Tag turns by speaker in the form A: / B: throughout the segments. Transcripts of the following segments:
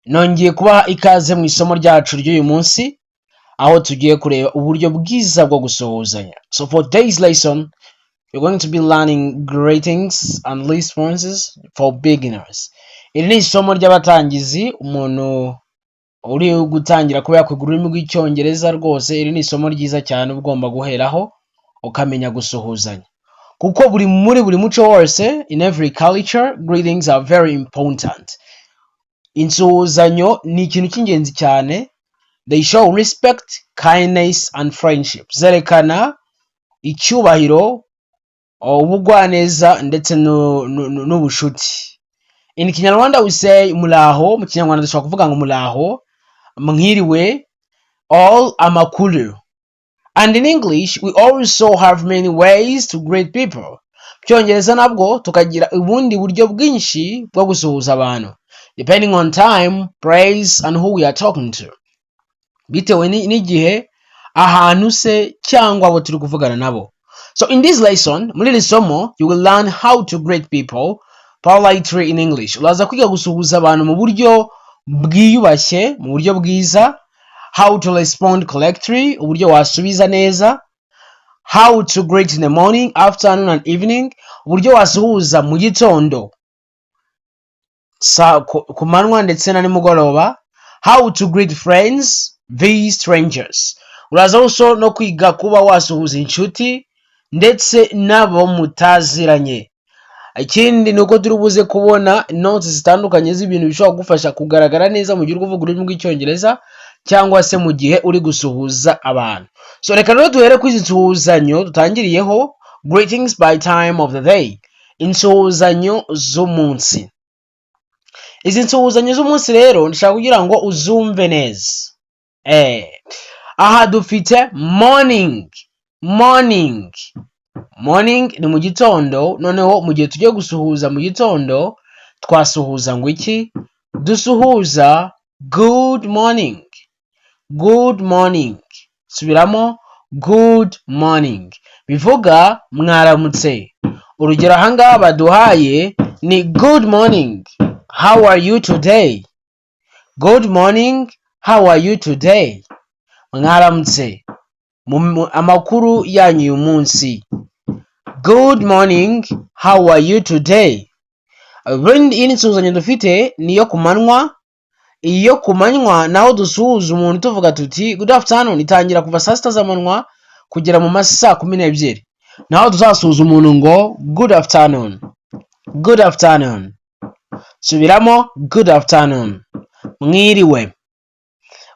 A: Nongeye kubaha ikaze mu isomo ryacu ry'uyu munsi aho tugiye kureba uburyo bwiza bwo gusuhuzanya. So for today's lesson, you're going to be learning greetings and responses for beginners. Iri ni isomo ry'abatangizi, umuntu uri gutangira kuba yakwiga ururimi rw'icyongereza rwose. Iri ni isomo ryiza cyane ugomba guheraho ukamenya gusuhuzanya, kuko muri buri muco wose, in every culture, greetings are very important. Insuhuzanyo ni ikintu cy'ingenzi cyane. They show respect, kindness and friendship. Zerekana icyubahiro, ubugwaneza ndetse n'ubushuti. In Kinyarwanda we say muraho. Mu Kinyarwanda dushobora kuvuga ngo muraho, mwiriwe, all amakuru. And in English we also have many ways to greet people. Cyongereza nabwo tukagira ubundi buryo bwinshi bwo gusuhuza abantu, depending on time, place and who we are talking to. Bitewe n'igihe, ahantu se cyangwa abo turi kuvugana nabo. So in this lesson, muri iri somo, you will learn how to greet people politely in English. Uraza kwiga gusuhuza abantu mu buryo bwiyubashye, mu buryo bwiza. How to respond correctly, uburyo wasubiza neza. How to greet in the morning, afternoon and evening, uburyo wasuhuza mu gitondo, ku manywa ndetse na nimugoroba. How to greet friends vs strangers. Uraza also no kwiga kuba wasuhuza inshuti ndetse nabo mutaziranye. Ikindi nuko turi buze kubona notes zitandukanye z'ibintu bishobora kugufasha kugaragara neza mu gihe uri kuvuga ururimi rw'icyongereza cyangwa se mu gihe uri gusuhuza abantu. So reka rero duhere kuri izi nsuhuzanyo dutangiriyeho, greetings by time of the day, insuhuzanyo z'umunsi. Izi nsuhuzanyo z'umunsi rero ndashaka kugira ngo uzumve neza. Aha dufite morning. Morning ni mu gitondo. Noneho mu gihe tugiye gusuhuza mu gitondo, twasuhuza ngo iki? Dusuhuza good morning. Good morning. Subiramo, good morning. Bivuga mwaramutse. Urugero ahangaha baduhaye ni good morning, how are you today? Good morning, how are you today? Mwaramutse, amakuru yanyu uyu munsi. Good morning, how are you today? Iyi nsuhuzanyo dufite ni iyo ku manywa. Iyo ku manywa naho dusuhuza umuntu tuvuga tuti good afternoon, itangira kuva saa sita z'amanywa kugera mu masaa 12. Naho tuzasuhuza umuntu ngo good afternoon. Good afternoon. Subiramo, good afternoon. Mwiriwe.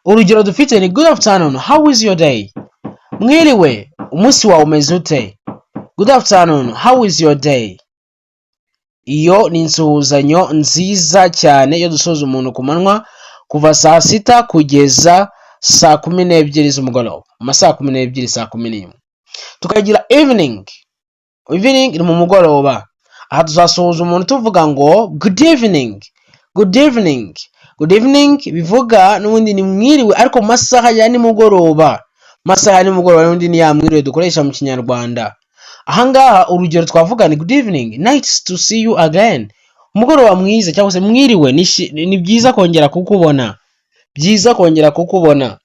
A: Urugero dufite ni good afternoon, how is your day? Mwiriwe, umunsi wawe umeze ute? Good afternoon, how is your day? Iyo ni insuhuzanyo nziza cyane iyo dusuhuza umuntu ku manywa kuva saa sita kugeza saa 12 z'umugoroba, amasaha 12 saa 11. Tukagira evening. Evening ni mu mugoroba. Aha tuzasuhuza umuntu tuvuga ngo good evening. Good evening. Good evening bivuga n'ubundi ni mwiriwe ariko mu masaha ya nimugoroba. Masaha ya nimugoroba n'ubundi ni ya mwiriwe dukoresha mu Kinyarwanda. Ahangaha urugero twavuga ni good evening, nice to see you again. Umugoroba mwiza cyangwa se mwiriwe, ni byiza kongera kukubona. Byiza kongera kukubona.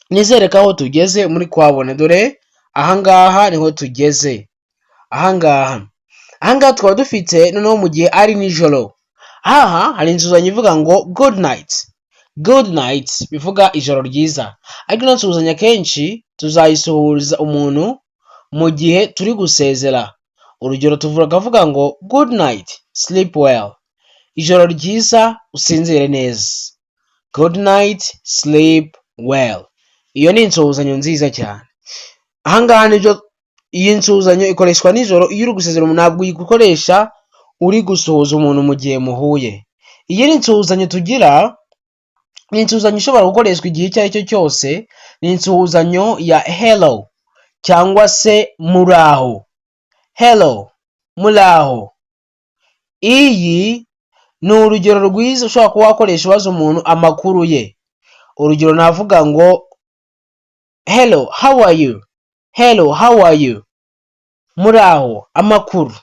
A: Nizereka aho tugeze muri kwabona, dore ahangaha niho tugeze. Ahangaha twaba dufite noneho mu gihe ari nijoro. Aha hari insuhuzanyo ivuga ngo good night. Good night bivuga ijoro ryiza. Ariko ino nsuhuzanyo kenshi tuzayisuhuza umuntu mu gihe turi gusezera. Urugero tuvuga ngo good night, sleep well. Ijoro ryiza, usinzire neza. Good night, sleep well. Iyo ni insuhuzanyo nziza cyane. Ahangaha nibyo, iyi nsuhuzanyo ikoreshwa nijoro iyo uri gusezera umuntu, ntabwo uyikoresha uri gusuhuza umuntu mu gihe muhuye. Iyi ni insuhuzanyo tugira, ni insuhuzanyo ishobora gukoreshwa igihe icyo ari cyo cyose. Ni insuhuzanyo ya hello cyangwa se muraho. Hello, muraho. Iyi ni urugero rwiza ushobora kuba wakoresha ubaza umuntu amakuru ye. Urugero navuga ngo hello, how are you? Hello, how are you? Muraho, amakuru.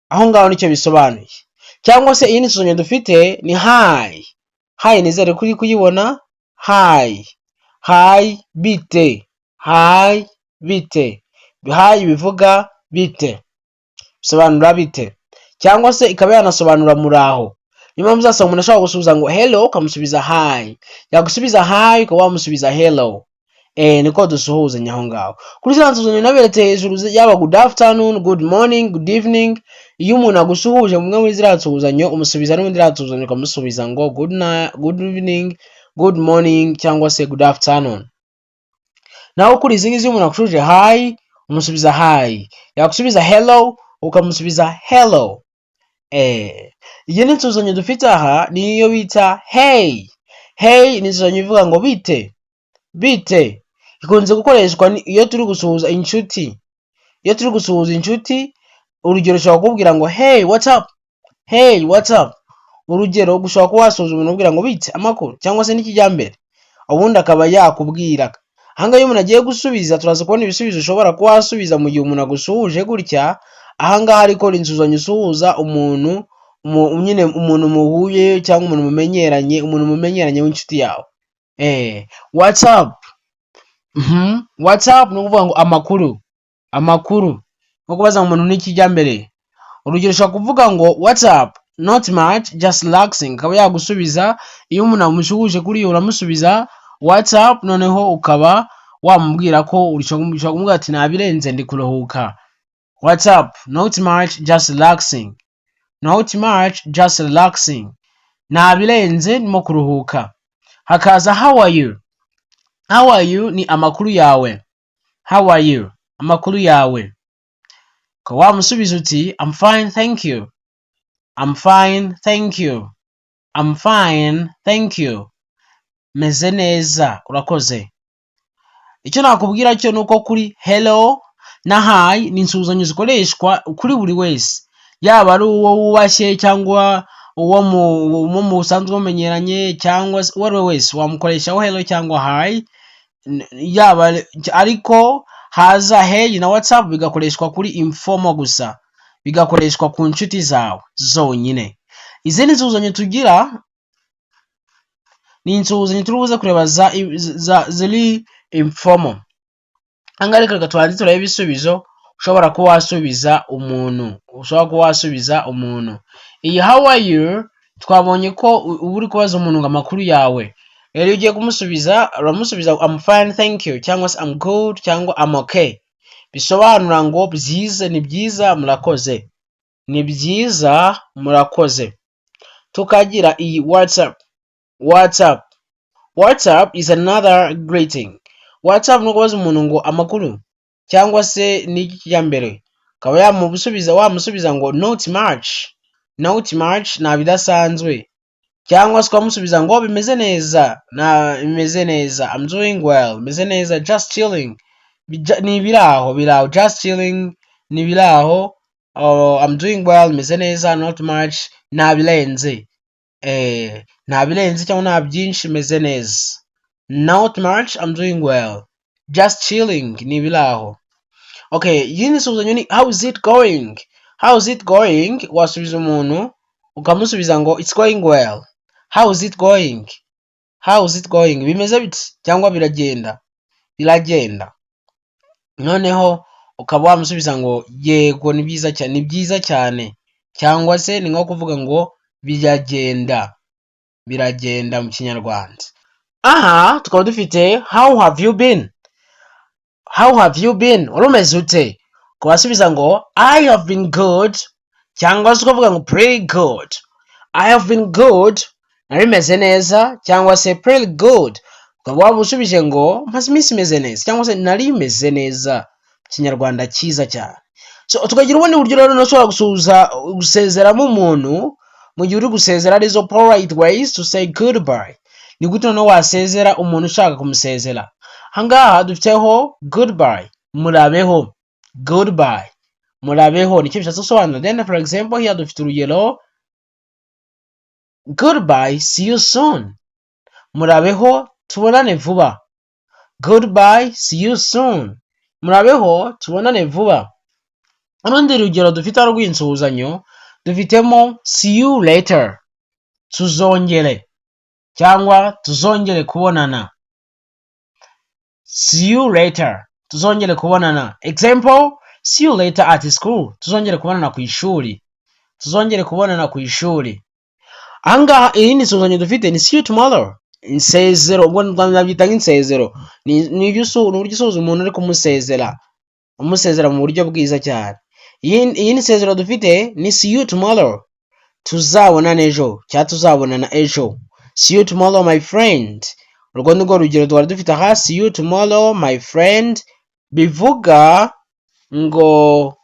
A: Aho ngaho nicyo bisobanuye. cyangwa se iyi nsuhuzanyo dufite ni hi. Hi nizere kuri kuyibona. Hi bite. Hi bite. Hi bivuga bite, bisobanura bite, cyangwa se ikaba yanasobanura muraho. Niyo mpamvu uzasanga umuntu ashobora gusubiza ngo hello ukamusubiza hi, yagusubiza hi ukaba wamusubiza hello. Niko dusuhuzanya aho ngaho. Kuri za nsuzanyo naberetse hejuru yaba good afternoon, good morning, good evening. Iyo umuntu agusuhuje mumwe muri ziriya nsuzanyo umusubiza n'ubundi ziriya nsuzanyo ukamusubiza ngo good night, good evening, good morning cyangwa se good afternoon. Naho kuri izi ngizi umuntu agushuje hi umusubiza hi, yagusubiza hello ukamusubiza hello. Iyi ni nsuzanyo dufite aha niyo bita hey. Hey ni nsuzanyo ivuga ngo bite. Bite ikunze gukoreshwa iyo turi gusuhuza inshuti. Iyo turi gusuhuza inshuti, urugero ushobora kubwira ngo hey what's up. Hey what's up. Urugero ushobora kuba wasuhuza umuntu ubwira ngo bite amakuru cyangwa se n'ikijyambere, ubundi akaba yakubwira. Ahangaha iyo umuntu agiye gusubiza turaza kubona ibisubizo ushobora kuba wasubiza mu gihe umuntu agusuhuje gutya. Ahangaha ariko insuzanyo usuhuza umuntu nyine umuntu muhuye cyangwa umuntu mumenyeranye w'inshuti yawe. What's up. What's up ni ukuvuga ngo amakuru nko kubaza umuntu n'ikijyambere. Urugero ushobora kuvuga ngo what's up, not much, just relaxing. Akaba yagusubiza. Iyo umuntu amushuhuje kuri iyo uramusubiza what's up, noneho ukaba wamubwira ko ushobora kumubwira ati nabirenze ndi kuruhuka. What's up, not much, just relaxing. Not much, just relaxing. Nabirenze ndimo kuruhuka. Hakaza how are you. How are you ni amakuru yawe. How are you, amakuru yawe. Ko wamusubiza uti I'm fine thank you. I'm fine thank you. I'm fine thank you. Meze neza urakoze. Icyo nakubwira cyo nuko kuri hello na hi ni insuzanyo zikoreshwa kuri buri wese, yaba ari uwo wubashye cyangwa uwo musanzwe mumenyeranye cyangwa uwo ari we wese wamukoreshaho hello cyangwa hi. Yaba ariko haza hey na whatsapp bigakoreshwa kuri informal gusa, bigakoreshwa ku nshuti zawe zonyine. Izindi nsuzanyo tugira ni insuzanyo turubuze kureba ziri informal. Ahangaha reka tubanze turebe ibisubizo ushobora kuba wasubiza umuntu. Iyi how are you twabonye ko uba uri kubaza umuntu ngo amakuru yawe. Rero ugiye kumusubiza uramusubiza I'm fine thank you cyangwa se I'm good cyangwa I'm okay. Bisobanura ngo byiza, ni byiza, murakoze. Ni byiza murakoze. Tukagira iyi whatsapp. Whatsapp is another greeting. Whatsapp no kubaza umuntu ngo amakuru cyangwa se n'ikijyambere. Akaba wamusubiza ngo not much na bidasanzwe. Cyangwa se kwamusubiza ngo bimeze neza I'm doing well, bimeze neza, just chilling ni biraho just chilling ni biraho. I'm doing well, bimeze neza, not much nabirenze. Nabirenze cyangwa nta byinshi, bimeze neza. Not much, I'm doing well, just chilling ni biraho. Okay, iyi nsuzanyo ni how is it going. Wasubiza umuntu ukamusubiza ngo it's going well. How is it going, bimeze bite cyangwa biragenda. Noneho ukaba wamusubiza ngo yego ni byiza cyane cyangwa se ni nko kuvuga ngo biragenda mu Kinyarwanda. Aha tukaba dufite how have you been, urumeze ute. Kubasubiza ngo I have been good cyangwa se ukavuga ngo pretty good. I have been good, narimeze neza cyangwa se pretty good. Ukaba wabusubije ngo maze iminsi meze neza cyangwa se nari meze neza mu Kinyarwanda cyiza cyane. So tukagira ubundi buryo rero ushobora gusezeramo umuntu mu gihe uri gusezera, arizo polite ways to say goodbye. Ni gute noneho wasezera umuntu ushaka kumusezera. Ahangaha dufiteho goodbye, murabeho. Goodbye, murabeho nicyo bishatse gusobanura. Then for example here dufite urugero goodbye, see you soon. Murabeho tubonane vuba. Goodbye, see you soon. Murabeho tubonane vuba. Urundi rugero dufite rw'insuhuzanyo dufitemo see you later, tuzongere cyangwa tuzongere kubonana. See you later, tuzongere kubonana. Example, see you later at school, tuzongere kubonana ku ishuri. Tuzongere kubonana ku ishuri. Ahangaha irindi suzanyo dufite ni see you tomorrow. Insezero, ubwo nabyita nk'insezero. Ni uburyo usuhuza umuntu uri kumusezera. Umusezera mu buryo bwiza cyane. Iyi ni sezero dufite ni see you tomorrow. Tuzabonana ejo cyangwa tuzabonana ejo. See you tomorrow my friend. Urwo ni rwo rugero twari dufite aha. See you tomorrow my friend, bivuga ngo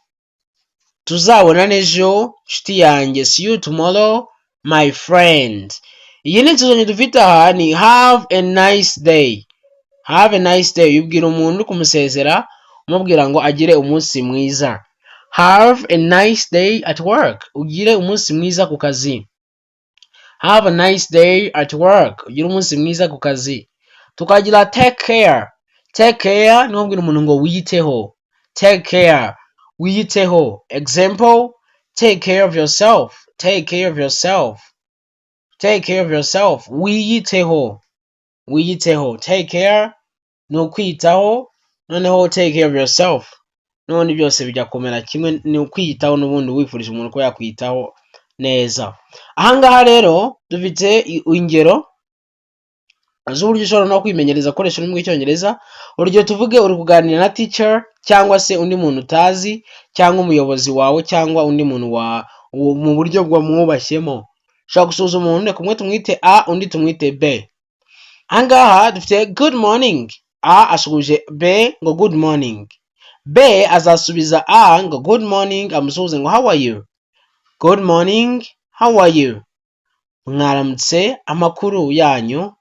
A: tuzabonana ejo nshuti yanjye. See you tomorrow my friend. Iyi ni nsuzanyo dufite aha ni have a nice day. Have a nice day, ubwira umuntu uri kumusezera umubwira ngo agire umunsi mwiza. Have a nice day at work, ugire umunsi mwiza ku kazi. Have a nice day at work, ugire umunsi mwiza ku kazi. Tukagira take care. Take care ni ubwira umuntu ngo wiyiteho. Take care, wiyiteho. Example, take care of yourself. Take care of yourself. Take care of yourself, wiyiteho. Wiyiteho. Take care ni ukwitaho, noneho take care of yourself none byose bijya kumera kimwe, ni ukwiyitaho n'ubundi wifurije umuntu ko yakwitaho neza. Ahangaha rero dufite ingero z'uburyo ushobora no kwimenyereza akoresha ururimi rw'icyongereza. Urugero tuvuge uri kuganira na teacher cyangwa se undi muntu utazi cyangwa umuyobozi wawe cyangwa undi muntu mu buryo bwamwubashyemo. Ushobora gusuhuza umuntu kumwe tumwite A, undi tumwite B. Ahangaha dufite good morning. A asuhuje B ngo good morning. B azasubiza A ngo good morning, amusuhuze ngo how are you? Good morning, how are you? Mwaramutse, amakuru yanyu.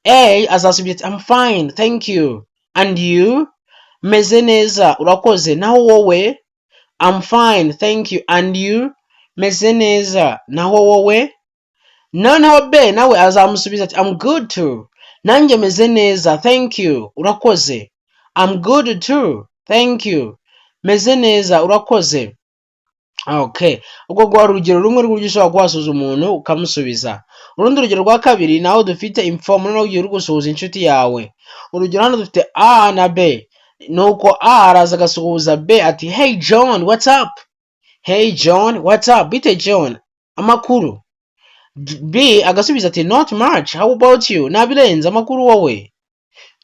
A: A azasubiza I'm fine, thank you. And you? Meze neza, urakoze. Naho wowe? I'm fine, thank you. And you? Meze neza, naho wowe? Noneho B nawe azamusubiza ati I'm good too. Nanjye meze neza, thank you, urakoze. I'm good too, thank you, meze neza, urakoze. Okay, ubwo rwa rugero rumwe rw'uburyo ushobora kuhasuhuza umuntu ukamusubiza. Urundi rugero rwa kabiri naho dufite informal, no ugiye uri gusuhuza inshuti yawe. Urugero hano dufite A na B. Nuko A araza agasuhuza B ati hey John, what's up? Hey John, what's up? Bite John, amakuru. B agasubiza ati not much, how about you? Nabirenze, amakuru wowe.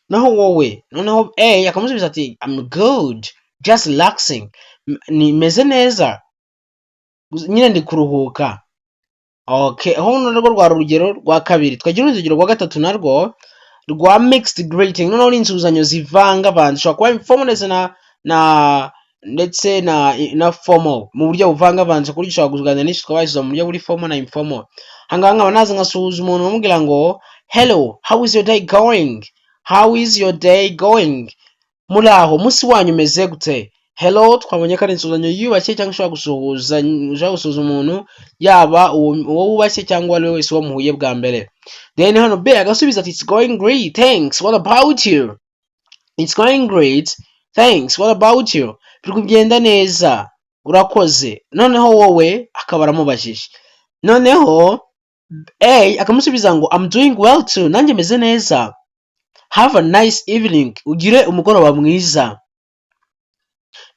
A: Naho wowe. Noneho A akamusubiza ati I'm good, just relaxing. Ni meze neza, nyine ndi kuruhuka. Okay, aho narwo rwa rugero rwa kabiri. Twagira urugero rwa gatatu narwo rwa mixed greeting. Noneho ni insuzanyo zivanga vanze. Ushobora kuba informal ndetse na formal, mu buryo buvanga vanze kuri ushobora kuganira n'ishusho twabashyize mu buryo buri formal na informal. Hanga nkaba naza nkasuhuza umuntu bamubwira ngo hello, how is your day going? How is your day going? Muraho, munsi wanyu meze gute? Hello twabonye ko ari insuzanyo yubashye cyangwa ushobora gusuhuza umuntu yaba uwo wubashye cyangwa ari wese wamuhuye bwa mbere. Then hano B agasubiza ati it's going great, thanks, what about you? It's going great, thanks, what about you? Biri kugenda neza, urakoze. Noneho wowe akaba aramubajije. Noneho A akamusubiza ngo I'm doing well too, nanjye meze neza. Have a nice evening, ugire umugoroba mwiza.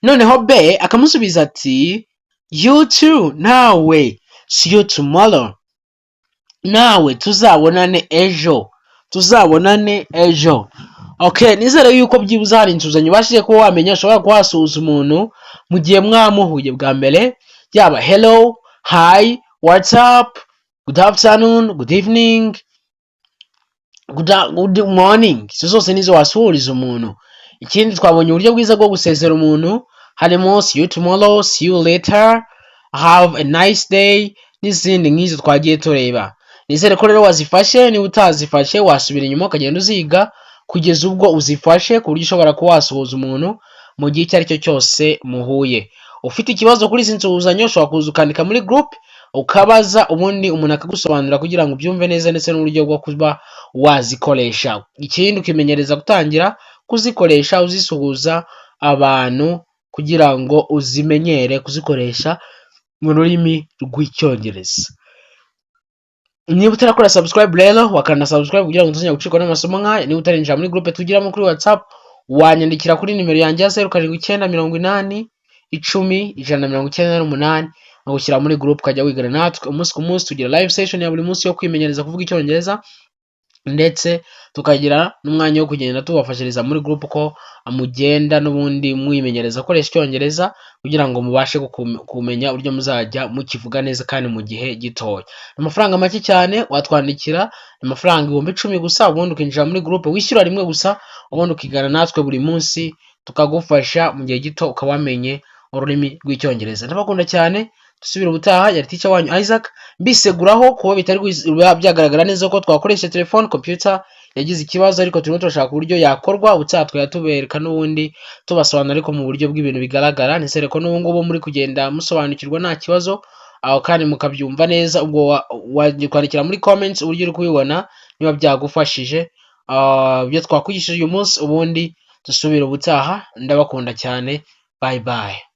A: Noneho B akamusubiza ati you too, nawe. See you tomorrow, nawe tuzabonane ejo. Tuzabonane ejo. Okay, nizere yuko byibuze hari insuzanyo ubashije kuba wamenya ushobora kuhasuhuza umuntu mu gihe mwamuhuye bwa mbere, yaba hello, hi, what's up, good afternoon, good evening, good morning. Izo zose nizo wasuhuriza umuntu. Ikindi twabonye uburyo bwiza bwo gusezera umuntu harimo see you tomorrow, see you later, have a nice day n'izindi nk'izo twagiye tureba. Nizere ko rero wazifashe. Niba utazifashe wasubira inyuma ukagenda uziga kugeza ubwo uzifashe ku buryo ushobora kuba wasuhuza umuntu mu gihe icyo ari cyo cyose muhuye. Ufite ikibazo kuri izi nsuzanyo ushobora kuza ukandika muri group ukabaza, ubundi umuntu akagusobanurira kugira ngo ubyumve neza ndetse n'uburyo bwo kuba wazikoresha. Ikindi ukimenyereza gutangira kuzikoresha uzisuhuza abantu kugira ngo uzimenyere kuzikoresha mu rurimi rw'icyongereza. Niba utarakora subscribe rero wakanda subscribe kugira ngo utazongera gucikwa n'amasomo nk'aya. Niba utarinjira muri groupe tugiramo kuri WhatsApp wanyandikira kuri nimero yanjye ya 0780800198 ngushyira muri groupe ukajya wigana natwe umunsi ku munsi. Tugira live session ya buri munsi yo kwimenyereza kuvuga icyongereza, ndetse tukagira n'umwanya wo kugenda tubafashiriza muri groupe ko mugenda n'ubundi mwimenyereza koresha icyongereza kugira ngo mubashe kumenya uburyo muzajya mukivuga neza kandi mu gihe gitoya. Amafaranga make cyane, watwandikira amafaranga 10,000 gusa, ubundi ukinjira muri groupe wishyura rimwe gusa, ubundi ukigana natwe buri munsi tukagufasha mu gihe gito ukawamenye ururimi rw'icyongereza. Ndabakunda cyane, dusubira ubutaha. Yari teacher wanyu Isaac mbiseguraho kuba bitari byagaragara neza ko twakoresha telefone computer yagize ikibazo, ariko turimo turashaka uburyo yakorwa ubutaha twatubereka n'ubundi tubasobanura ariko mu buryo bw'ibintu bigaragara. Nisere ko n'ubu ngubu muri kugenda musobanukirwa nta kibazo aho kandi mukabyumva neza. Ubwo wakwandikira muri comments uburyo uri kubibona niba byagufashije byo twakwigishije uyu munsi, ubundi dusubira ubutaha. Ndabakunda cyane, bye bye.